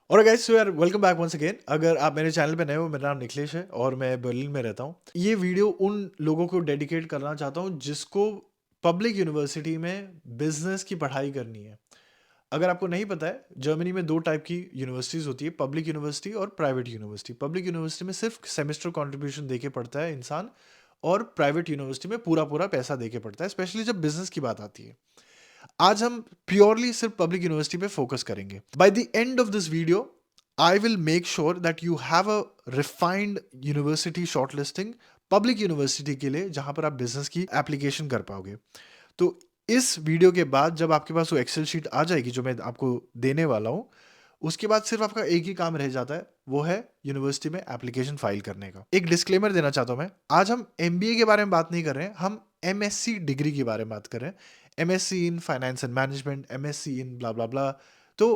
और guys so यार welcome back once again. अगर आप मेरे चैनल पे नए हो, मेरा नाम निखिलेश है और मैं बर्लिन में रहता हूँ। ये वीडियो उन लोगों को डेडिकेट करना चाहता हूँ जिसको पब्लिक यूनिवर्सिटी में बिजनेस की पढ़ाई करनी है। अगर आपको नहीं पता है, जर्मनी में दो टाइप की यूनिवर्सिटीज़ होती है, पब्लिक यूनिवर्सिटी और प्राइवेट यूनिवर्सिटी। पब्लिक यूनिवर्सिटी में सिर्फ सेमेस्टर कंट्रीब्यूशन दे के पढ़ता है इंसान, और प्राइवेट यूनिवर्सिटी में पूरा पूरा पैसा दे के पढ़ता है, स्पेशली जब बिजनेस की बात आती है। आज हम प्योरली सिर्फ पब्लिक यूनिवर्सिटी पे फोकस करेंगे। By the end of this video I will make sure that you have a refined university shortlisting public university के लिए, जहां पर आप बिजनेस की एप्लीकेशन कर पाओगे। तो इस वीडियो के बाद जब आपके पास वो एक्सेल शीट आ जाएगी जो मैं आपको देने वाला हूं, उसके बाद सिर्फ आपका एक ही काम रह जाता है, वो है यूनिवर्सिटी में एप्लीकेशन फाइल करने का। एक डिस्क्लेमर देना चाहता हूं मैं, आज हम एमबीए के बारे में बात नहीं कर रहे हैं, हम एमएससी डिग्री के बारे में बात कर रहे हैं। MSc in finance and management, MSc in blah blah blah. तो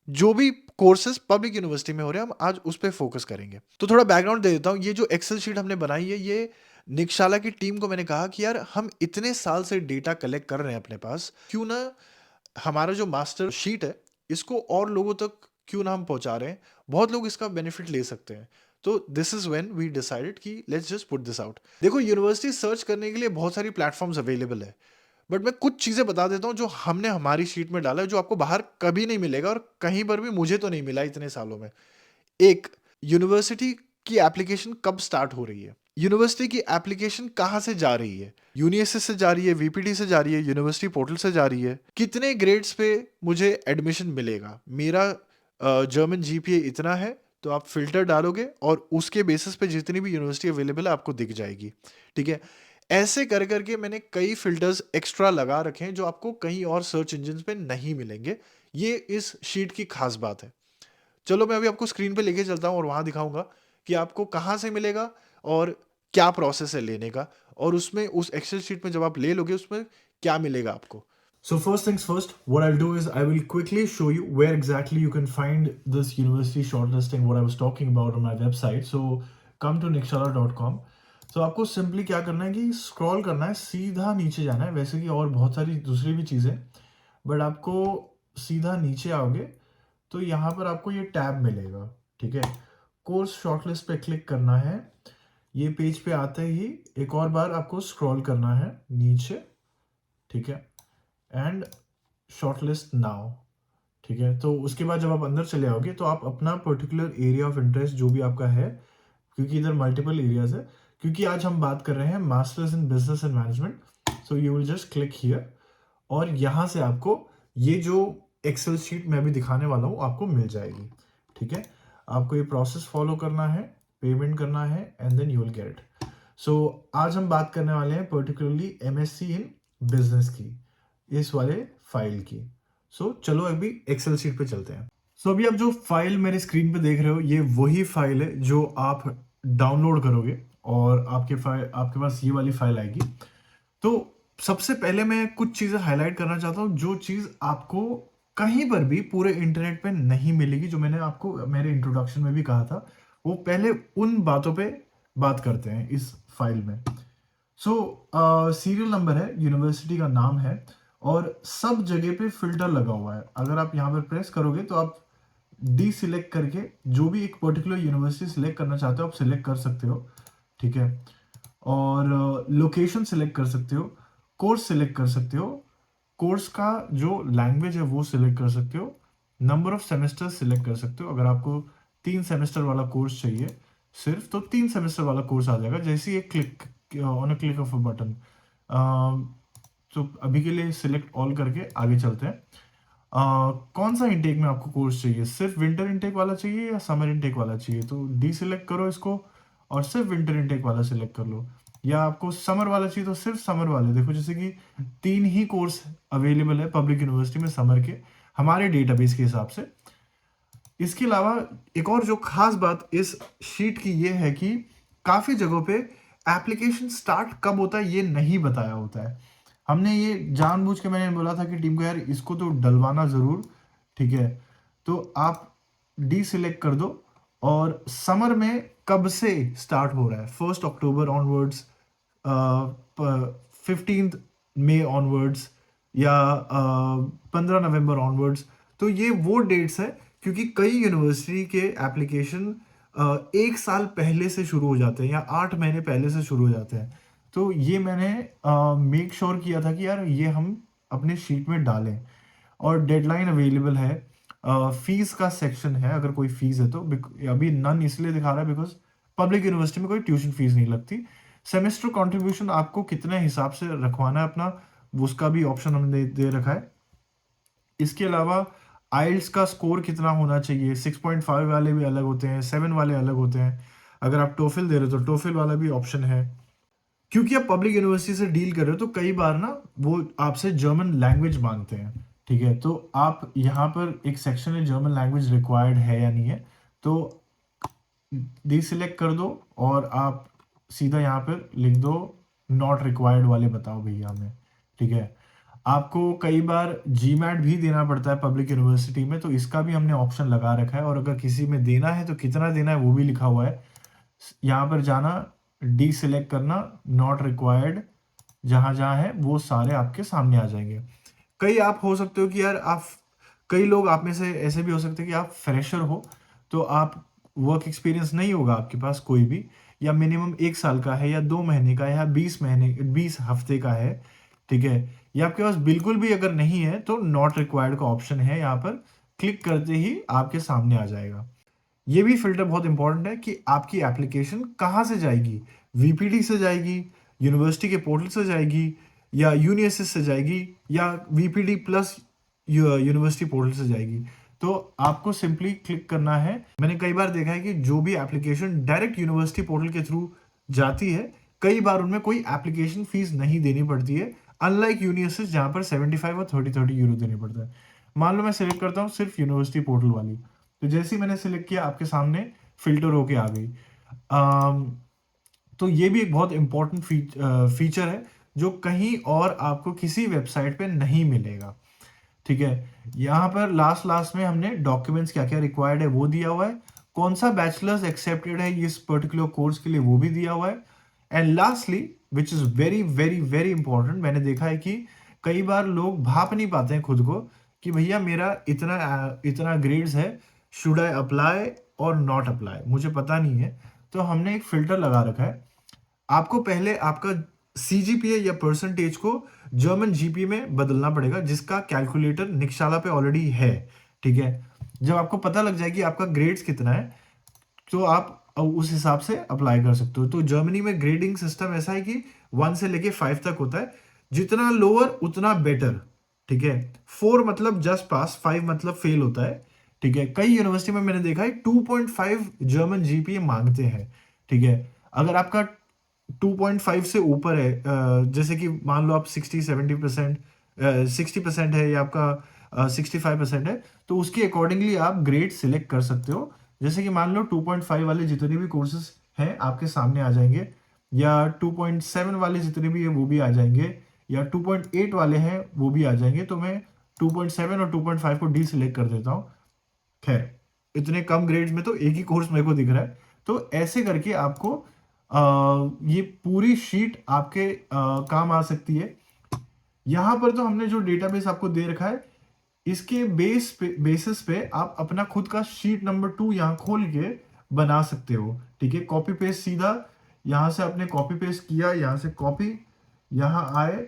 जो भी कोर्सेज पब्लिक यूनिवर्सिटी में हो रहे हैं, हम आज उस पर फोकस करेंगे। तो थोड़ा बैकग्राउंड दे देता हूँ। ये जो एक्सेल शीट हमने बनाई है, ये निकशाला की टीम को मैंने कहा कि यार हम इतने साल से डेटा कलेक्ट कर रहे हैं अपने पास, क्यों ना हमारा जो मास्टर शीट है इसको और लोगों तक क्यों ना हम पहुंचा रहे हैं। बहुत लोग इसका बेनिफिट ले सकते हैं। तो this is when we decided कि let's just put this out. देखो, यूनिवर्सिटी सर्च करने के लिए बहुत सारी प्लेटफॉर्म्स अवेलेबल है, बट मैं कुछ चीज़ें बता देता हूँ जो हमने हमारी शीट में डाला है, जो आपको बाहर कभी नहीं मिलेगा और कहीं पर भी मुझे तो नहीं मिला इतने सालों में। एक, यूनिवर्सिटी की एप्लीकेशन कब स्टार्ट हो रही है, यूनिवर्सिटी की एप्लीकेशन कहाँ से जा रही है, यूनिएसएस से जा रही है, वीपीटी से जा रही है, यूनिवर्सिटी पोर्टल से जा रही है, कितने ग्रेड्स पे मुझे एडमिशन मिलेगा, मेरा जर्मन जीपीए इतना है, तो आप फिल्टर डालोगे और उसके बेसिस पे जितनी भी यूनिवर्सिटी अवेलेबल है आपको दिख जाएगी। ठीक है, ऐसे कर करके मैंने कई फिल्टर्स एक्स्ट्रा लगा रखे हैं जो आपको कहीं और सर्च इंजिन पे नहीं मिलेंगे। ये इस शीट की खास बात है। चलो मैं अभी आपको स्क्रीन पे लेके चलता हूँ और वहाँ दिखाऊंगा कि आपको कहाँ से मिलेगा और क्या प्रोसेस है लेने का, और उसमें उस एक्सेल शीट में जब आप ले लोगे उसमें क्या मिलेगा आपको। So first things first, what I'll do is I will quickly show you where exactly you can find this university shortlisting, what I was talking about on my website. So come to nikshala.com. So आपको simply क्या करना है कि scroll करना है, सीधा नीचे जाना है। वैसे कि और बहुत सारी दूसरी भी चीज़ें, बट आपको सीधा नीचे आओगे तो यहाँ पर आपको ये टैब मिलेगा। ठीक है, कोर्स शॉर्टलिस्ट पे क्लिक करना है। ये पेज पे आते ही एक और बार आपको स्क्रॉल करना है नीचे। ठीक है, एंड शॉर्टलिस्ट नाउ। ठीक है, तो उसके बाद जब आप अंदर चले आओगे तो आप अपना पर्टिकुलर एरिया ऑफ इंटरेस्ट जो भी आपका है, क्योंकि इधर मल्टीपल एरियाज है, क्योंकि आज हम बात कर रहे हैं masters in business and management, so you will just click here. और यहाँ से आपको ये जो एक्सेल शीट मैं अभी दिखाने वाला हूँ आपको मिल जाएगी। ठीक है, आपको ये प्रोसेस फॉलो करना है, पेमेंट करना है, and then you will get it. So आज हम बात करने वाले हैं पर्टिकुलरली एमएससी इन बिजनेस की, इस वाले फाइल की। चलो अभी एक्सेल शीट पे चलते हैं। अभी आप जो फाइल मेरे स्क्रीन पे देख रहे हो, ये वही फाइल है जो आप डाउनलोड करोगे और आपके पास ये वाली फाइल आएगी। तो सबसे पहले मैं कुछ चीजें हाईलाइट करना चाहता हूँ, जो चीज आपको कहीं पर भी पूरे इंटरनेट पे नहीं मिलेगी, जो मैंने आपको मेरे इंट्रोडक्शन में भी कहा था। वो पहले उन बातों पे बात करते हैं इस फाइल में। सीरियल नंबर है, यूनिवर्सिटी का नाम है, और सब जगह पे फिल्टर लगा हुआ है। अगर आप यहाँ पर प्रेस करोगे तो आप डी सिलेक्ट करके जो भी एक पर्टिकुलर यूनिवर्सिटी सिलेक्ट करना चाहते हो आप सिलेक्ट कर सकते हो। ठीक है, और लोकेशन सिलेक्ट कर सकते हो, कोर्स सिलेक्ट कर सकते हो, कोर्स का जो लैंग्वेज है वो सिलेक्ट कर सकते हो, नंबर ऑफ सेमेस्टर सिलेक्ट कर सकते हो। अगर आपको 3 सेमेस्टर वाला कोर्स चाहिए सिर्फ, तो 3 सेमेस्टर वाला कोर्स आ जाएगा जैसे ही click on a click of a button. तो अभी के लिए सिलेक्ट ऑल करके आगे चलते हैं। कौन सा इंटेक में आपको कोर्स चाहिए, सिर्फ विंटर इंटेक वाला चाहिए या समर इंटेक वाला चाहिए, तो डी सिलेक्ट करो इसको और सिर्फ विंटर इंटेक वाला सिलेक्ट कर लो। या आपको समर वाला चाहिए तो सिर्फ समर वाले, देखो जैसे कि 3 ही कोर्स अवेलेबल है पब्लिक यूनिवर्सिटी में समर के, हमारे डेटाबेस के हिसाब से। इसके अलावा एक और जो खास बात इस शीट की ये है कि काफी जगहों पे एप्लीकेशन स्टार्ट कब होता है ये नहीं बताया होता है। हमने ये जानबूझ के, मैंने बोला था कि टीम को यार इसको तो डलवाना जरूर। ठीक है, तो आप डी सिलेक्ट कर दो और समर में कब से स्टार्ट हो रहा है, 1 अक्टूबर ऑनवर्ड्स, 15 मई ऑनवर्ड्स, या 15 नवंबर ऑनवर्ड्स। तो ये वो डेट्स है क्योंकि कई यूनिवर्सिटी के एप्लीकेशन 1 साल पहले से शुरू हो जाते हैं या 8 महीने पहले से शुरू हो जाते हैं। तो ये मैंने मेक श्योर किया था कि यार ये हम अपने शीट में डालें, और डेडलाइन अवेलेबल है। फीस का सेक्शन है, अगर कोई फीस है तो अभी नन इसलिए दिखा रहा है बिकॉज पब्लिक यूनिवर्सिटी में कोई ट्यूशन फीस नहीं लगती। सेमेस्टर कंट्रीब्यूशन आपको कितने हिसाब से रखवाना है अपना, उसका भी ऑप्शन हमने दे रखा है। इसके अलावा आइल्स का स्कोर कितना होना चाहिए, 6.5 वाले भी अलग होते हैं, 7 वाले अलग होते हैं। अगर आप टोफिल दे रहे हो तो टोफिल वाला भी ऑप्शन है। क्योंकि आप पब्लिक यूनिवर्सिटी से डील कर रहे हो तो कई बार ना वो आपसे जर्मन लैंग्वेज मांगते हैं, ठीक है। तो आप यहाँ पर एक सेक्शन है जर्मन लैंग्वेज रिक्वायर्ड है या नहीं है, तो डीसिलेक्ट कर दो और आप सीधा यहाँ पर लिख दो नॉट रिक्वायर्ड वाले बताओ भैया हमें, ठीक है। आपको कई बार जीमैट भी देना पड़ता है पब्लिक यूनिवर्सिटी में, तो इसका भी हमने ऑप्शन लगा रखा है, और अगर किसी में देना है तो कितना देना है वो भी लिखा हुआ है। यहाँ पर जाना, डी सिलेक्ट करना, नॉट रिक्वायर्ड, जहां जहां है वो सारे आपके सामने आ जाएंगे। कई आप हो सकते हो कि यार आप, कई लोग आप में से ऐसे भी हो सकते हैं कि आप फ्रेशर हो, तो आप वर्क एक्सपीरियंस नहीं होगा आपके पास कोई भी, या मिनिमम 1 साल का है या 2 महीने का है या 20 हफ्ते का है, ठीक है। या आपके पास बिल्कुल भी अगर नहीं है तो नॉट रिक्वायर्ड का ऑप्शन है, यहाँ पर क्लिक करते ही आपके सामने आ जाएगा। ये भी फिल्टर बहुत इंपॉर्टेंट है कि आपकी एप्लीकेशन कहाँ से जाएगी, वीपीडी से जाएगी, यूनिवर्सिटी के पोर्टल से जाएगी, या यूनिएसएस से जाएगी, या वीपीडी प्लस यूनिवर्सिटी पोर्टल से जाएगी। तो आपको सिंपली क्लिक करना है। मैंने कई बार देखा है कि जो भी एप्लीकेशन डायरेक्ट यूनिवर्सिटी पोर्टल के थ्रू जाती है, कई बार उनमें कोई एप्लीकेशन फीस नहीं देनी पड़ती है, अनलाइक यूनिएसएस जहाँ पर 75 और 30 यूरो देने पड़ता है। मान लो मैं सिलेक्ट करता हूँ सिर्फ यूनिवर्सिटी पोर्टल वाली, तो जैसे ही मैंने सिलेक्ट किया आपके सामने फिल्टर होके आ गई। तो ये भी एक बहुत इंपॉर्टेंट फीचर है जो कहीं और आपको किसी वेबसाइट पे नहीं मिलेगा, ठीक है। यहाँ पर लास्ट लास्ट में हमने डॉक्यूमेंट्स क्या क्या रिक्वायर्ड है वो दिया हुआ है, कौन सा बैचलर्स एक्सेप्टेड है इस पर्टिकुलर कोर्स के लिए वो भी दिया हुआ है। And lastly which is very very very important, मैंने देखा है कि कई बार लोग भाप नहीं पाते हैं खुद को कि भैया मेरा इतना इतना ग्रेड्स है, शुड आई अप्लाई और नॉट अप्लाई, मुझे पता नहीं है। तो हमने एक फिल्टर लगा रखा है, आपको पहले आपका सीजीपीए या परसेंटेज को जर्मन जीपी में बदलना पड़ेगा, जिसका कैलकुलेटर निकशाला पे ऑलरेडी है, ठीक है। जब आपको पता लग जाए कि आपका ग्रेड्स कितना है, तो आप उस हिसाब से अप्लाई कर सकते हो। तो जर्मनी में ग्रेडिंग सिस्टम ऐसा है कि 1 से लेके 5 तक होता है, जितना लोअर उतना बेटर, ठीक है। 4 मतलब जस्ट पास, 5 मतलब फेल होता है, ठीक है। कई यूनिवर्सिटी में मैंने देखा है 2.5 जर्मन जीपीए मांगते हैं, ठीक है। अगर आपका 2.5 से ऊपर है, जैसे कि मान लो आप 60-70%, 60% है या आपका 65% है, तो उसके अकॉर्डिंगली आप ग्रेड सिलेक्ट कर सकते हो। जैसे कि मान लो 2.5 वाले जितने भी कोर्सेज हैं आपके सामने आ जाएंगे, या 2.7 वाले जितने भी है वो भी आ जाएंगे, या 2.8 वाले हैं वो भी आ जाएंगे। तो मैं 2.7 और 2.5 को डी सिलेक्ट कर देता हूँ। खैर, इतने कम ग्रेड्स में तो एक ही कोर्स मेरे को दिख रहा है। तो ऐसे करके आपको ये पूरी शीट आपके काम आ सकती है। यहां पर तो हमने जो डेटाबेस आपको दे रखा है, इसके बेसिस पे आप अपना खुद का शीट नंबर 2 यहाँ खोल के बना सकते हो, ठीक है। कॉपी पेस्ट सीधा यहां से आपने कॉपी पेस्ट किया, यहां से कॉपी, यहाँ आए,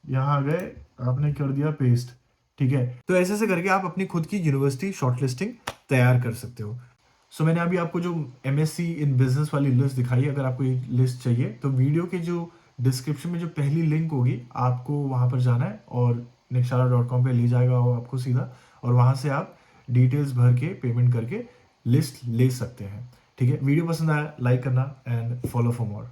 यहाँ गए, आपने कर दिया पेस्ट, ठीक है। तो ऐसे से करके आप अपनी खुद की यूनिवर्सिटी शॉर्टलिस्टिंग तैयार कर सकते हो। सो मैंने अभी आपको जो एमएससी इन बिजनेस वाली लिस्ट दिखाई है, अगर आपको ये लिस्ट चाहिए तो वीडियो के जो डिस्क्रिप्शन में जो पहली लिंक होगी आपको वहां पर जाना है, और nikshala.com पे ले जाएगा वो आपको सीधा, और वहां से आप डिटेल्स भर के पेमेंट करके लिस्ट ले सकते हैं, ठीक है। वीडियो पसंद आया लाइक करना एंड फॉलो फॉर मोर।